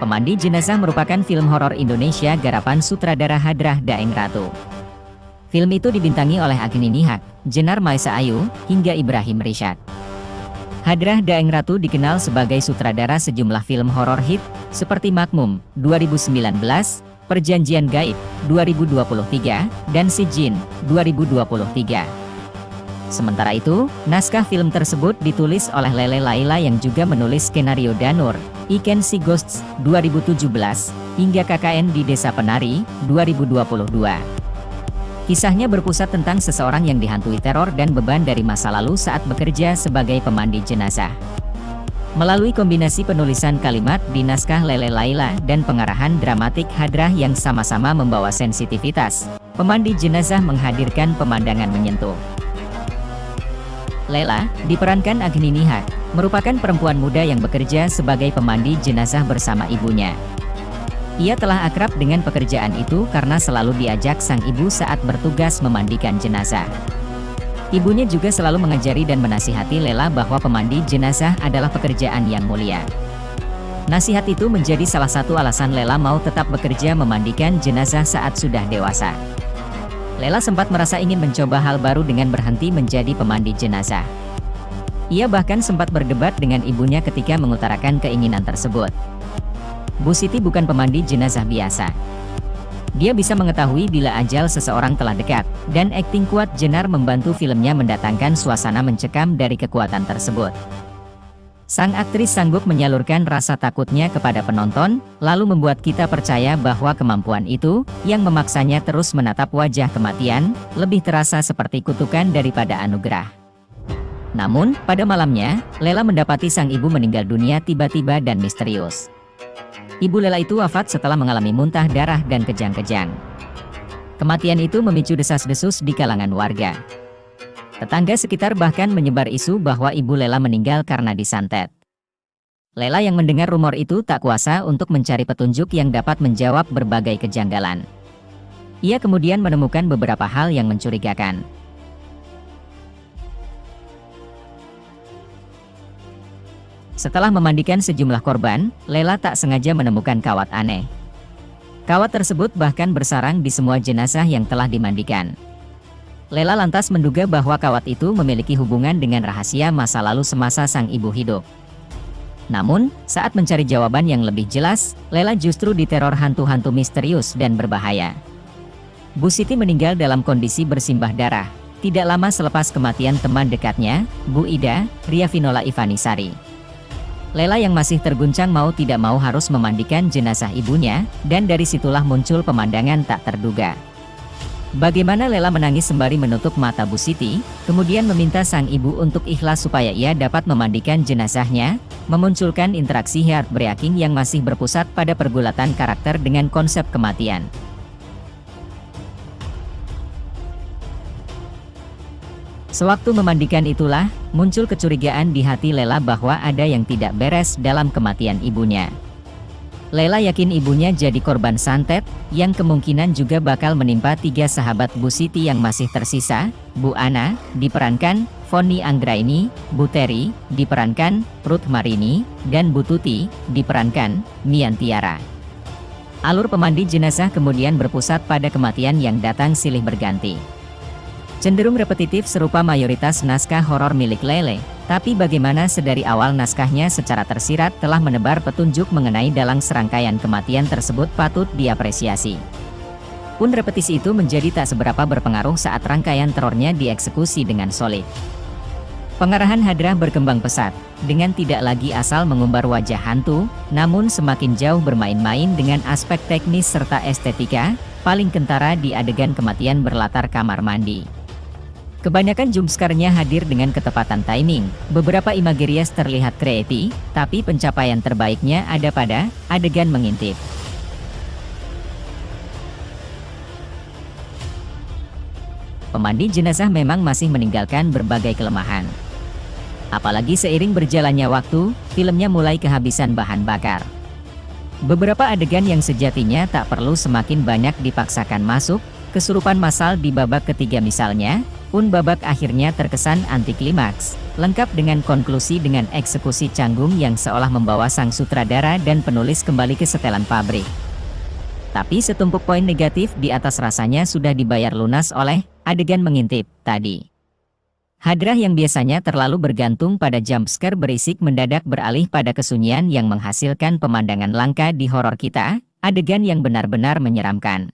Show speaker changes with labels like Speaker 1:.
Speaker 1: Pemandi Jenazah merupakan film horor Indonesia garapan sutradara Hadrah Daeng Ratu. Film itu dibintangi oleh Agni Nihak, Jenar Maesa Ayu, hingga Ibrahim Rishad. Hadrah Daeng Ratu dikenal sebagai sutradara sejumlah film horor hit, seperti Makmum, 2019, Perjanjian Gaib, 2023, dan Si Jin, 2023. Sementara itu, naskah film tersebut ditulis oleh Lele Laila yang juga menulis skenario Danur, I Can See Ghosts, 2017, hingga KKN di Desa Penari, 2022. Kisahnya berpusat tentang seseorang yang dihantui teror dan beban dari masa lalu saat bekerja sebagai pemandi jenazah. Melalui kombinasi penulisan kalimat di naskah Lele Laila dan pengarahan dramatik Hadrah yang sama-sama membawa sensitivitas, Pemandi Jenazah menghadirkan pemandangan menyentuh. Lela, diperankan Agni Nihak, merupakan perempuan muda yang bekerja sebagai pemandi jenazah bersama ibunya. Ia telah akrab dengan pekerjaan itu karena selalu diajak sang ibu saat bertugas memandikan jenazah. Ibunya juga selalu mengajari dan menasihati Lela bahwa pemandi jenazah adalah pekerjaan yang mulia. Nasihat itu menjadi salah satu alasan Lela mau tetap bekerja memandikan jenazah saat sudah dewasa. Lela sempat merasa ingin mencoba hal baru dengan berhenti menjadi pemandi jenazah. Ia bahkan sempat berdebat dengan ibunya ketika mengutarakan keinginan tersebut. Bu Siti bukan pemandi jenazah biasa. Dia bisa mengetahui bila ajal seseorang telah dekat, dan akting kuat Jenar membantu filmnya mendatangkan suasana mencekam dari kekuatan tersebut. Sang aktris sanggup menyalurkan rasa takutnya kepada penonton, lalu membuat kita percaya bahwa kemampuan itu, yang memaksanya terus menatap wajah kematian, lebih terasa seperti kutukan daripada anugerah. Namun, pada malamnya, Lela mendapati sang ibu meninggal dunia tiba-tiba dan misterius. Ibu Lela itu wafat setelah mengalami muntah darah dan kejang-kejang. Kematian itu memicu desas-desus di kalangan warga. Tetangga sekitar bahkan menyebar isu bahwa ibu Lela meninggal karena disantet. Lela yang mendengar rumor itu tak kuasa untuk mencari petunjuk yang dapat menjawab berbagai kejanggalan. Ia kemudian menemukan beberapa hal yang mencurigakan. Setelah memandikan sejumlah korban, Lela tak sengaja menemukan kawat aneh. Kawat tersebut bahkan bersarang di semua jenazah yang telah dimandikan. Lela lantas menduga bahwa kawat itu memiliki hubungan dengan rahasia masa lalu semasa sang ibu hidup. Namun, saat mencari jawaban yang lebih jelas, Lela justru diteror hantu-hantu misterius dan berbahaya. Bu Siti meninggal dalam kondisi bersimbah darah, tidak lama selepas kematian teman dekatnya, Bu Ida, Riafinola Ivanisari. Lela yang masih terguncang mau tidak mau harus memandikan jenazah ibunya, dan dari situlah muncul pemandangan tak terduga. Bagaimana Lela menangis sembari menutup mata Bu Siti, kemudian meminta sang ibu untuk ikhlas supaya ia dapat memandikan jenazahnya, memunculkan interaksi heartbreaking yang masih berpusat pada pergulatan karakter dengan konsep kematian. Sewaktu memandikan itulah, muncul kecurigaan di hati Lela bahwa ada yang tidak beres dalam kematian ibunya. Lela yakin ibunya jadi korban santet, yang kemungkinan juga bakal menimpa 3 sahabat Bu Siti yang masih tersisa, Bu Ana, diperankan Foni Anggraini, Bu Teri, diperankan Ruth Marini, dan Bu Tuti, diperankan Mian Tiara. Alur pemandi jenazah kemudian berpusat pada kematian yang datang silih berganti. Cenderung repetitif serupa mayoritas naskah horor milik Lele, tapi bagaimana sedari awal naskahnya secara tersirat telah menebar petunjuk mengenai dalang serangkaian kematian tersebut patut diapresiasi. Pun repetisi itu menjadi tak seberapa berpengaruh saat rangkaian terornya dieksekusi dengan solid. Pengarahan Hadrah berkembang pesat, dengan tidak lagi asal mengumbar wajah hantu, namun semakin jauh bermain-main dengan aspek teknis serta estetika, paling kentara di adegan kematian berlatar kamar mandi. Kebanyakan jumpscare-nya hadir dengan ketepatan timing, beberapa imageries terlihat kreatif, tapi pencapaian terbaiknya ada pada adegan mengintip. Pemandi jenazah memang masih meninggalkan berbagai kelemahan. Apalagi seiring berjalannya waktu, filmnya mulai kehabisan bahan bakar. Beberapa adegan yang sejatinya tak perlu semakin banyak dipaksakan masuk, kesurupan massal di babak ketiga misalnya, Babak akhirnya terkesan anti-klimaks, lengkap dengan konklusi dengan eksekusi canggung yang seolah membawa sang sutradara dan penulis kembali ke setelan pabrik. Tapi setumpuk poin negatif di atas rasanya sudah dibayar lunas oleh adegan mengintip tadi. Hadrah yang biasanya terlalu bergantung pada jumpscare berisik mendadak beralih pada kesunyian yang menghasilkan pemandangan langka di horor kita, adegan yang benar-benar menyeramkan.